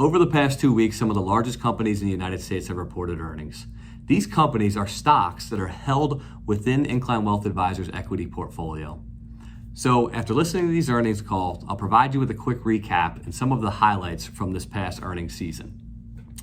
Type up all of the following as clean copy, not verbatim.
Over the past 2 weeks, some of the largest companies in the United States have reported earnings. These companies are stocks that are held within Incline Wealth Advisors' equity portfolio. So after listening to these earnings calls, I'll provide you with a quick recap and some of the highlights from this past earnings season.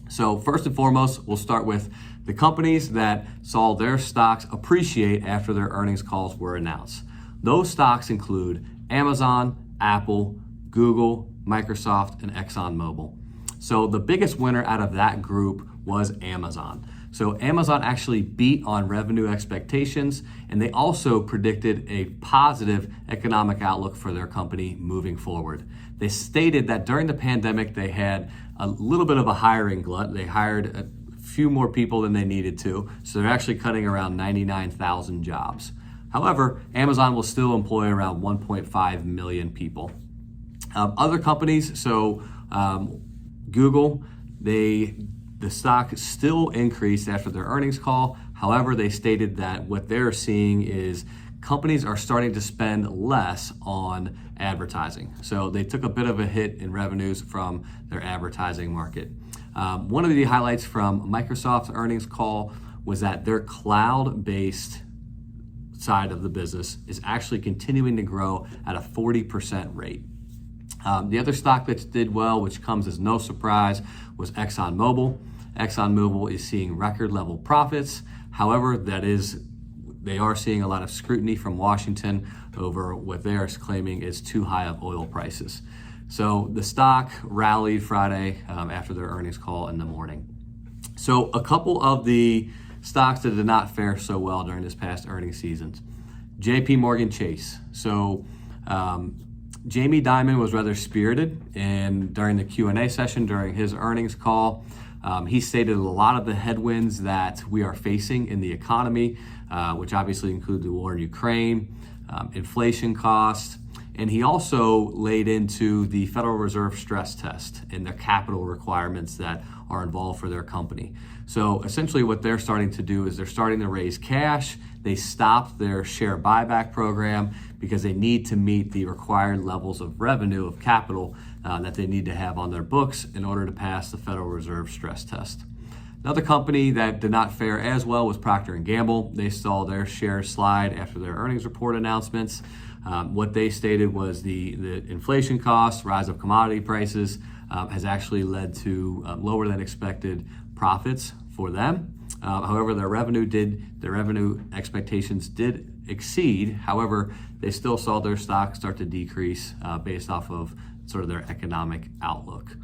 So first and foremost, we'll start with the companies that saw their stocks appreciate after their earnings calls were announced. Those stocks include Amazon, Apple, Google, Microsoft, and ExxonMobil. So the biggest winner out of that group was Amazon. So Amazon actually beat on revenue expectations, and they also predicted a positive economic outlook for their company moving forward. They stated that during the pandemic, they had a little bit of a hiring glut. They hired a few more people than they needed to, so they're actually cutting around 99,000 jobs. However, Amazon will still employ around 1.5 million people. Other companies, so Google, the stock still increased after their earnings call. However, they stated that what they're seeing is companies are starting to spend less on advertising. So they took a bit of a hit in revenues from their advertising market. One of the highlights from Microsoft's earnings call was that their cloud-based side of the business is actually continuing to grow at a 40% rate. The other stock that did well, which comes as no surprise, was ExxonMobil. ExxonMobil is seeing record level profits. However, they are seeing a lot of scrutiny from Washington over what they are claiming is too high of oil prices. So the stock rallied Friday after their earnings call in the morning. So a couple of the stocks that did not fare so well during this past earnings season. JP Morgan Chase. So Jamie Dimon was rather spirited, and during the Q&A session during his earnings call, he stated a lot of the headwinds that we are facing in the economy, which obviously include the war in Ukraine, inflation costs, and he also laid into the Federal Reserve stress test and the capital requirements that are involved for their company. So essentially what they're starting to do is they're starting to raise cash. They stopped their share buyback program because they need to meet the required levels of revenue of capital that they need to have on their books in order to pass the Federal Reserve stress test. Another company that did not fare as well was Procter & Gamble. They saw their shares slide after their earnings report announcements. What they stated was the inflation costs, rise of commodity prices has actually led to lower than expected profits for them. However, their revenue expectations did exceed. However, they still saw their stock start to decrease based off of sort of their economic outlook.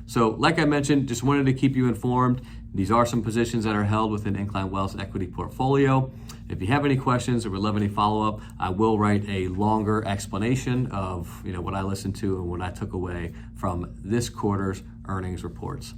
So like I mentioned, just wanted to keep you informed. These are some positions that are held within Incline Wealth's equity portfolio. If you have any questions or would love any follow-up, I will write a longer explanation of what I listened to and what I took away from this quarter's earnings reports.